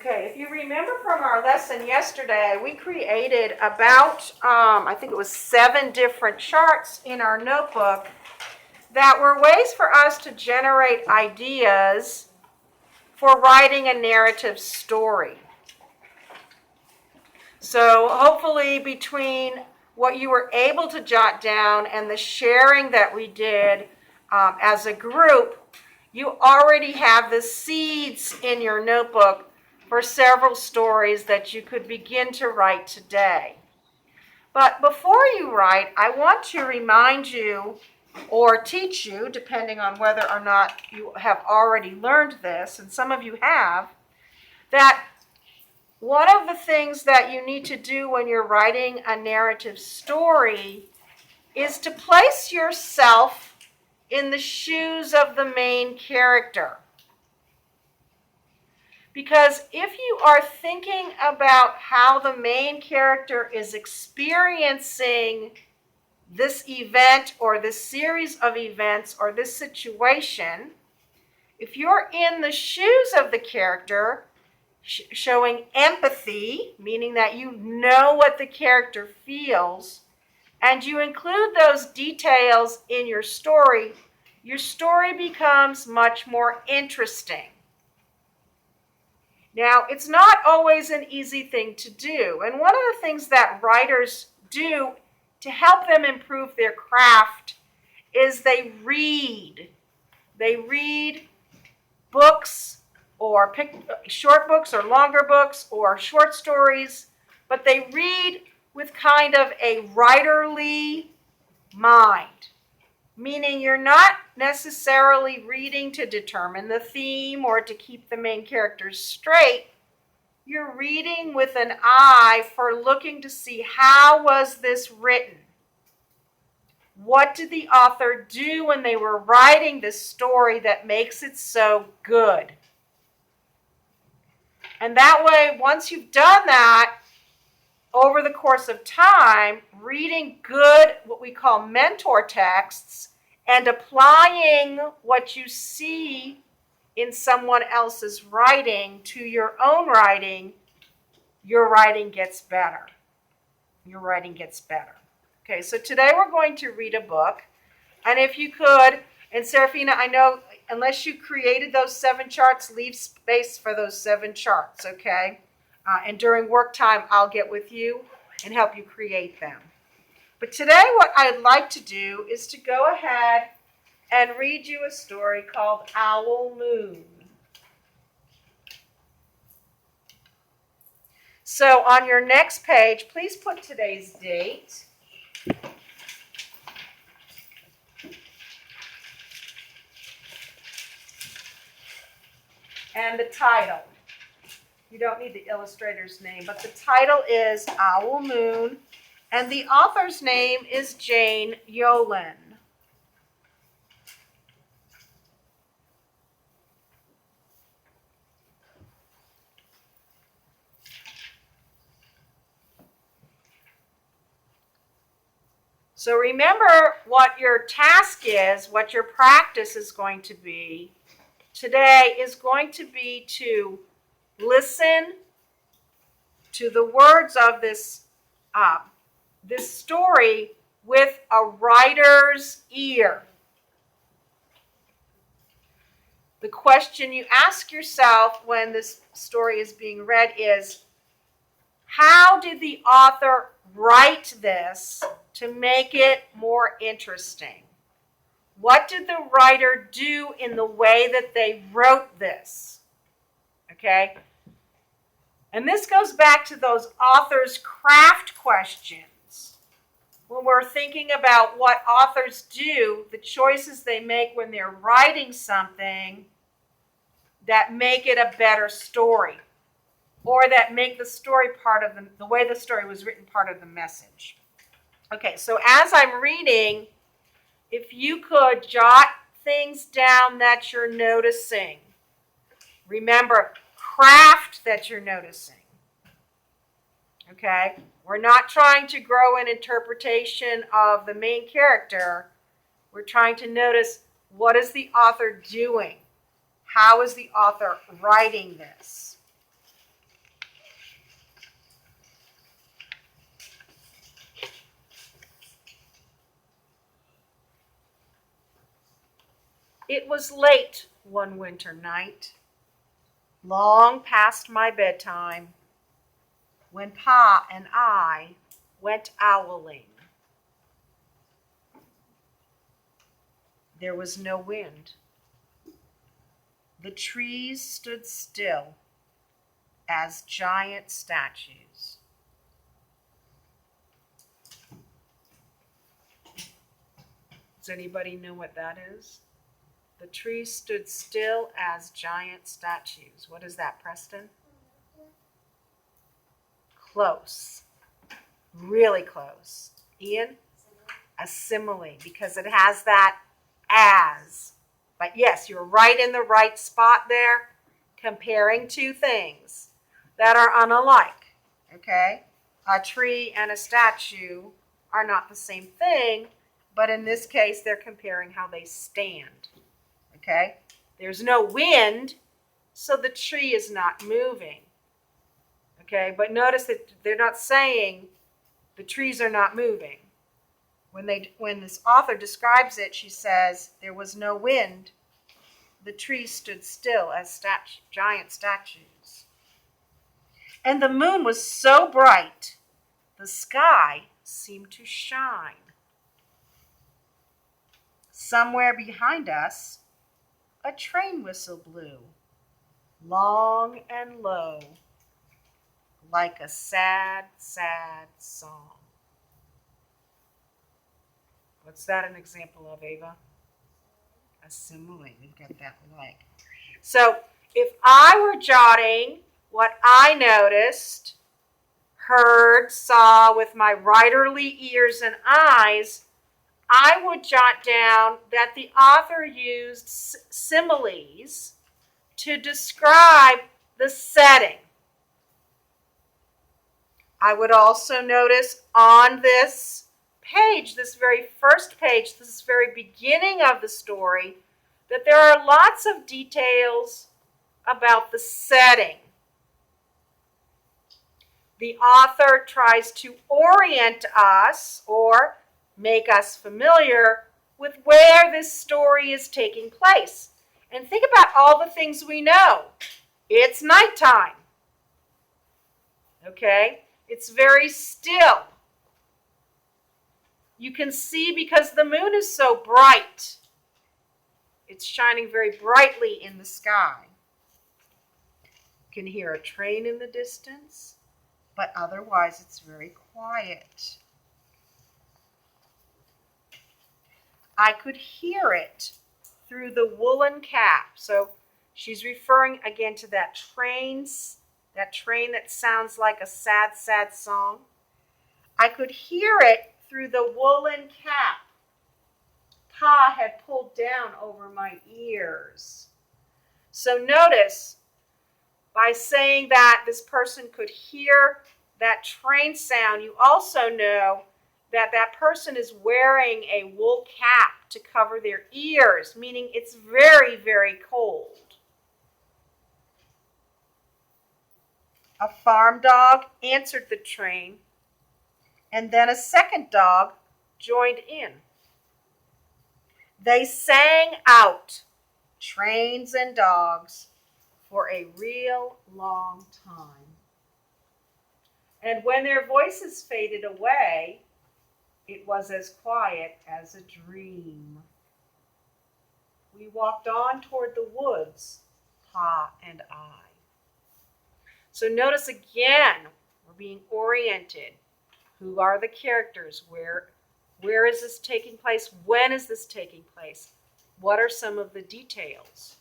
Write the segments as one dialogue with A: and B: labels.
A: Okay, if you remember from our lesson yesterday, we created about, I think it was 7 different charts in our notebook that were ways for us to generate ideas for writing a narrative story. So hopefully between what you were able to jot down and the sharing that we did as a group, you already have the seeds in your notebook for several stories that you could begin to write today. But before you write, I want to remind you or teach you, depending on whether or not you have already learned this, and some of you have, that one of the things that you need to do when you're writing a narrative story is to place yourself in the shoes of the main character. Because if you are thinking about how the main character is experiencing this event or this series of events or this situation, if you're in the shoes of the character, showing empathy, meaning that you know what the character feels, and you include those details in your story becomes much more interesting. Now, it's not always an easy thing to do, and one of the things that writers do to help them improve their craft is they read. They read books or pick short books or longer books or short stories, but they read with kind of a writerly mind, meaning you're not necessarily reading to determine the theme or to keep the main characters straight. You're reading with an eye for looking to see how was this written. What did the author do when they were writing this story that makes it so good? And that way, once you've done that, over the course of time, reading good, what we call mentor texts, and applying what you see in someone else's writing to your own writing, your writing gets better. Your writing gets better. Okay, so today we're going to read a book. And if you could, and Serafina, I know, unless you created those 7 charts, leave space for those 7 charts, okay? And during work time, I'll get with you and help you create them. But today what I'd like to do is to go ahead and read you a story called Owl Moon. So on your next page, please put today's date. And the title. You don't need the illustrator's name, but the title is Owl Moon, and the author's name is Jane Yolen. So remember what your task is, what your practice is going to be. Today is going to be to listen to the words of this story with a writer's ear. The question you ask yourself when this story is being read is, how did the author write this to make it more interesting? What did the writer do in the way that they wrote this? Okay? And this goes back to those author's craft questions. When we're thinking about what authors do, the choices they make when they're writing something that make it a better story, or that make the story part of the way the story was written part of the message. Okay, so as I'm reading, if you could jot things down that you're noticing. Remember, craft that you're noticing. Okay? We're not trying to grow an interpretation of the main character. We're trying to notice, what is the author doing? How is the author writing this? It was late one winter night, long past my bedtime, when Pa and I went owling. There was no wind. The trees stood still as giant statues. Does anybody know what that is? The trees stood still as giant statues. What is that, Preston? Close. Really close. Ian? A simile, because it has that as. But yes, you're right in the right spot there, comparing two things that are unalike. Okay? A tree and a statue are not the same thing, but in this case, they're comparing how they stand. Okay? There's no wind, so the tree is not moving. Okay? But notice that they're not saying the trees are not moving. When this author describes it, she says there was no wind. The trees stood still as giant statues. And the moon was so bright, the sky seemed to shine. Somewhere behind us, a train whistle blew, long and low, like a sad, sad song. What's that an example of, Ava? A simile. We've got that like. So if I were jotting what I noticed, heard, saw with my writerly ears and eyes, I would jot down that the author used similes to describe the setting. I would also notice on this page, this very first page, this very beginning of the story, that there are lots of details about the setting. The author tries to orient us or make us familiar with where this story is taking place. And think about all the things we know. It's nighttime. Okay? It's very still. You can see because the moon is so bright. It's shining very brightly in the sky. You can hear a train in the distance, but otherwise it's very quiet. I could hear it through the woolen cap. So she's referring again to that train that sounds like a sad, sad song. I could hear it through the woolen cap Pa had pulled down over my ears. So notice, by saying that this person could hear that train sound, you also know that that person is wearing a wool cap to cover their ears, meaning it's very, very cold. A farm dog answered the train, and then a second dog joined in. They sang out, trains and dogs, for a real long time. And when their voices faded away, it was as quiet as a dream. We walked on toward the woods, Pa and I. So notice again, we're being oriented. Who are the characters? Where is this taking place? When is this taking place? What are some of the details?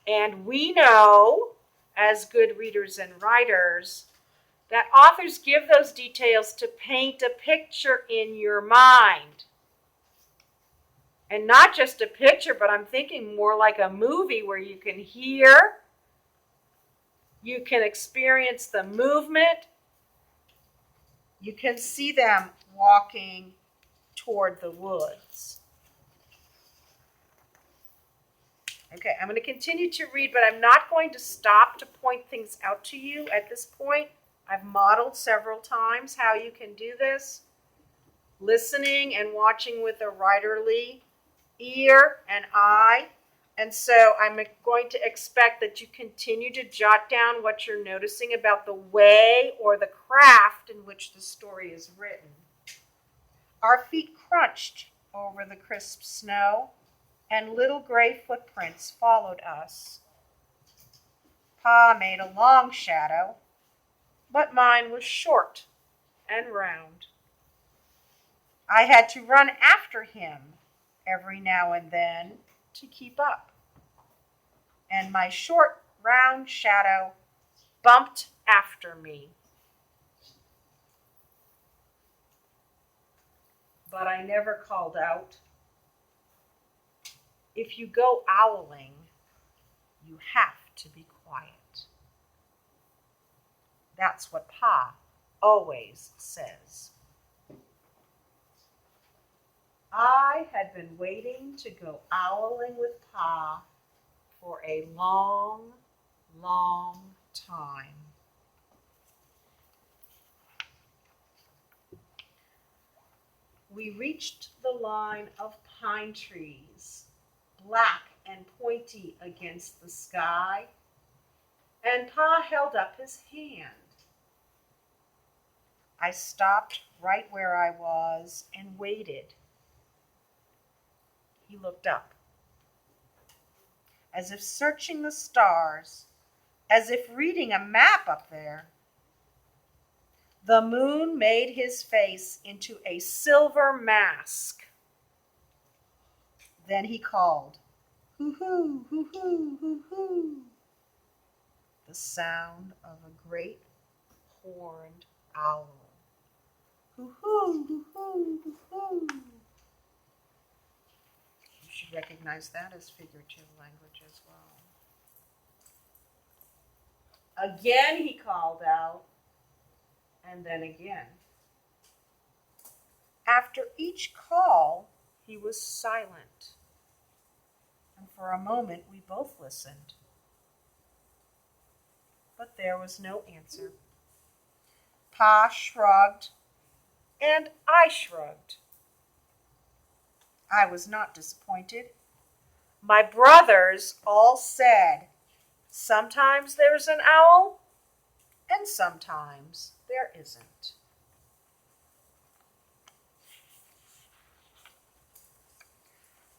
A: And we know, as good readers and writers, that authors give those details to paint a picture in your mind. And not just a picture, but I'm thinking more like a movie where you can hear, you can experience the movement, you can see them walking toward the woods. Okay, I'm going to continue to read, but I'm not going to stop to point things out to you at this point. I've modeled several times how you can do this. Listening and watching with a writerly ear and eye. And so I'm going to expect that you continue to jot down what you're noticing about the way or the craft in which the story is written. Our feet crunched over the crisp snow, and little gray footprints followed us. Pa made a long shadow, but mine was short and round. I had to run after him every now and then to keep up. And my short, round shadow bumped after me. But I never called out. If you go owling, you have to be quiet. That's what Pa always says. I had been waiting to go owling with Pa for a long, long time. We reached the line of pine trees, black and pointy against the sky, and Pa held up his hand. I stopped right where I was and waited. He looked up, as if searching the stars, as if reading a map up there. The moon made his face into a silver mask. Then he called, hoo-hoo, hoo-hoo, hoo-hoo. The sound of a great horned owl. Hoo-hoo, hoo-hoo, hoo-hoo. You should recognize that as figurative language as well. Again he called out, and then again. After each call, he was silent. And for a moment, we both listened. But there was no answer. Pa shrugged, and I shrugged. I was not disappointed. My brothers all said, sometimes there's an owl, and sometimes there isn't.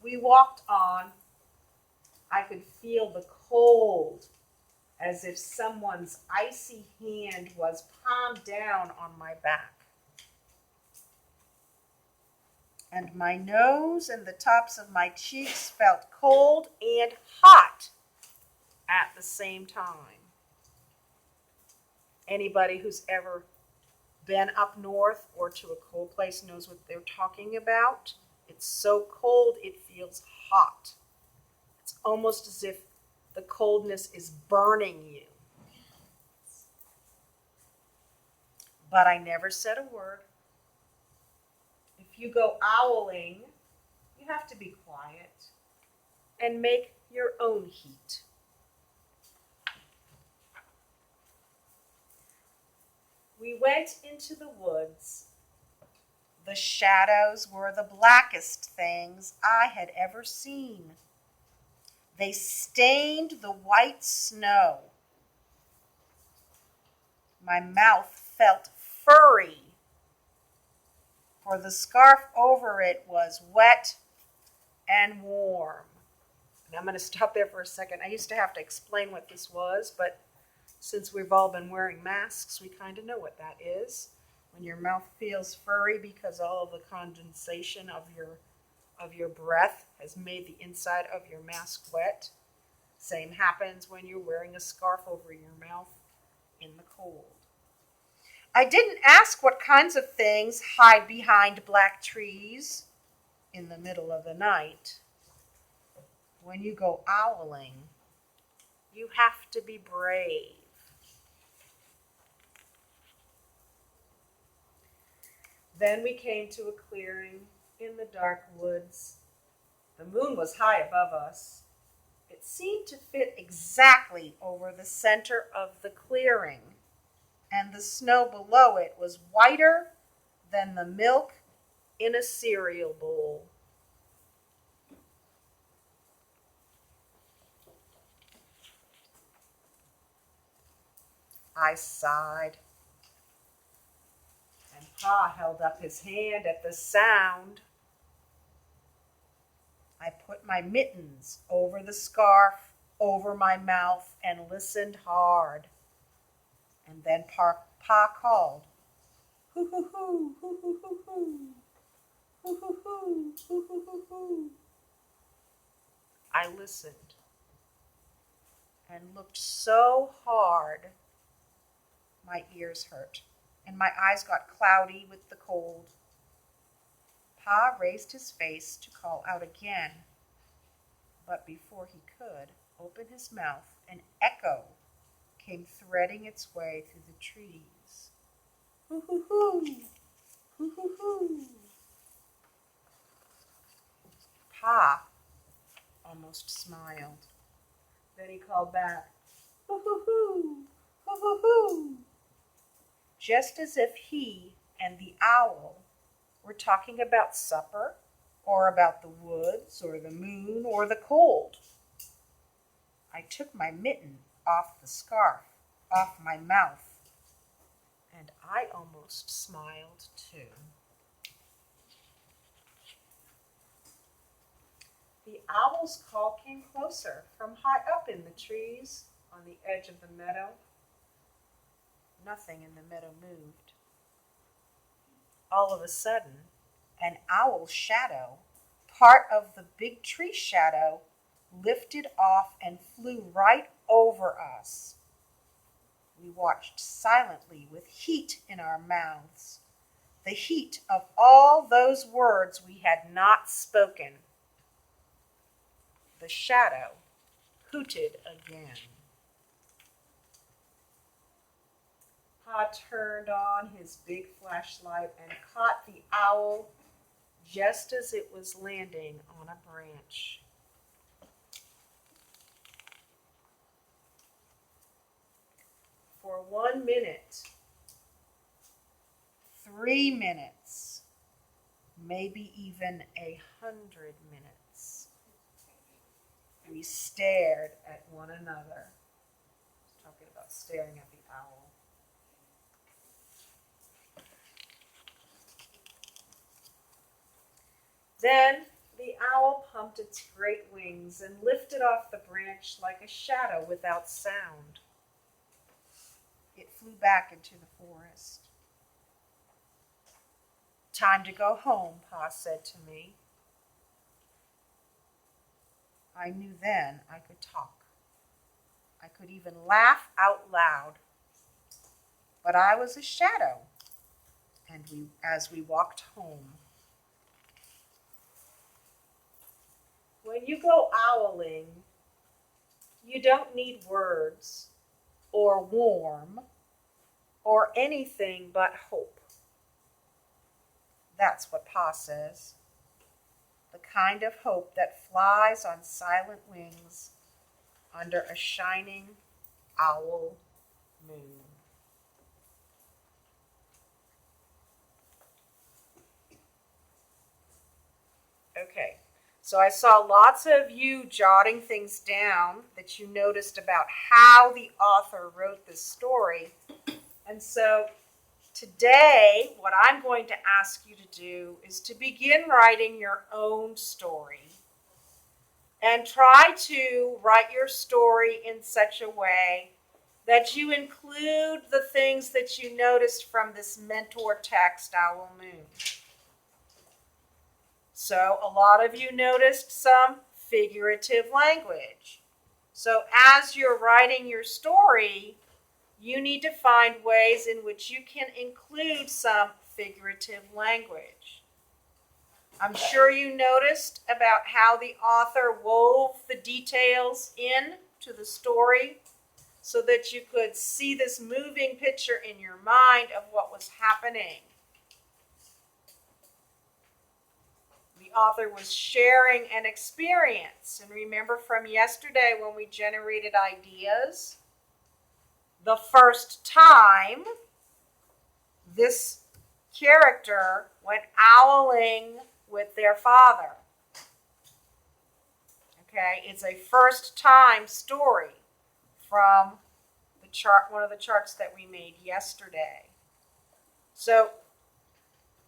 A: We walked on. I could feel the cold, as if someone's icy hand was palmed down on my back. And my nose and the tops of my cheeks felt cold and hot at the same time. Anybody who's ever been up north or to a cold place knows what they're talking about. It's so cold it feels hot. It's almost as if the coldness is burning you. But I never said a word. If you go owling, you have to be quiet and make your own heat. We went into the woods. The shadows were the blackest things I had ever seen. They stained the white snow. My mouth felt furry, for the scarf over it was wet and warm. And I'm going to stop there for a second. I used to have to explain what this was, but since we've all been wearing masks, we kind of know what that is. When your mouth feels furry because all of the condensation of your breath has made the inside of your mask wet. Same happens when you're wearing a scarf over your mouth in the cold. I didn't ask what kinds of things hide behind black trees in the middle of the night. When you go owling, you have to be brave. Then we came to a clearing in the dark woods. The moon was high above us. It seemed to fit exactly over the center of the clearing, and the snow below it was whiter than the milk in a cereal bowl. I sighed. And Pa held up his hand at the sound. I put my mittens over the scarf, over my mouth, and listened hard. And then Pa called, hoo hoo hoo, hoo hoo hoo hoo, hoo hoo hoo, hoo hoo hoo hoo. I listened and looked so hard, my ears hurt, and my eyes got cloudy with the cold. Pa raised his face to call out again, but before he could open his mouth, an echo came threading its way through the trees. Hoo hoo hoo, hoo hoo hoo. Pa almost smiled. Then he called back, hoo hoo hoo, hoo hoo hoo, just as if he and the owl were talking about supper, or about the woods, or the moon, or the cold. I took my mitten off the scarf, off my mouth, and I almost smiled too. The owl's call came closer from high up in the trees on the edge of the meadow. Nothing in the meadow moved. All of a sudden, an owl shadow, part of the big tree shadow, lifted off and flew right over us. We watched silently with heat in our mouths, the heat of all those words we had not spoken. The shadow hooted again. Pa turned on his big flashlight and caught the owl just as it was landing on a branch. For 1 minute, 3 minutes, maybe even 100 minutes, we stared at one another. Talking about staring at the owl. Then the owl pumped its great wings and lifted off the branch like a shadow without sound. It flew back into the forest. Time to go home, Pa said to me. I knew then I could talk. I could even laugh out loud. But I was a shadow, and as we walked home. When you go owling, you don't need words or warm or anything but hope. That's what Pa says. The kind of hope that flies on silent wings under a shining owl moon. Okay. So I saw lots of you jotting things down that you noticed about how the author wrote this story. And so today, what I'm going to ask you to do is to begin writing your own story. And try to write your story in such a way that you include the things that you noticed from this mentor text, Owl Moon. So a lot of you noticed some figurative language. So as you're writing your story, you need to find ways in which you can include some figurative language. I'm sure you noticed about how the author wove the details into the story so that you could see this moving picture in your mind of what was happening. The author was sharing an experience. And remember from yesterday when we generated ideas, the first time this character went owling with their father. Okay, it's a first time story from the chart, one of the charts that we made yesterday. So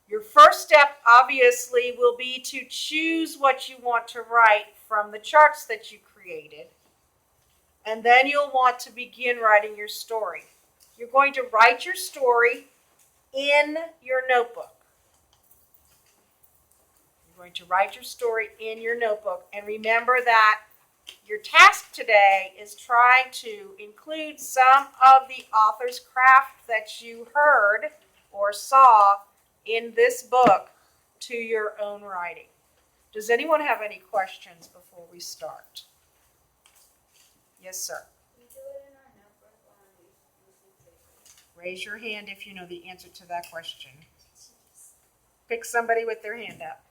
A: your first step obviously will be to choose what you want to write from the charts that you created. And then you'll want to begin writing your story. You're going to write your story in your notebook. You're going to write your story in your notebook. And remember that your task today is trying to include some of the author's craft that you heard or saw in this book to your own writing. Does anyone have any questions before we start? Yes, sir.
B: We do it in our notebook on using paper.
A: Raise your hand if you know the answer to that question. Pick somebody with their hand up.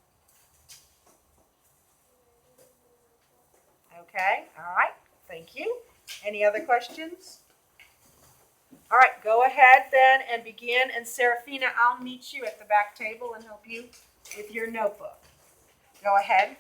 A: Okay, all right, thank you. Any other questions? All right, go ahead then and begin. And Serafina, I'll meet you at the back table and help you with your notebook. Go ahead.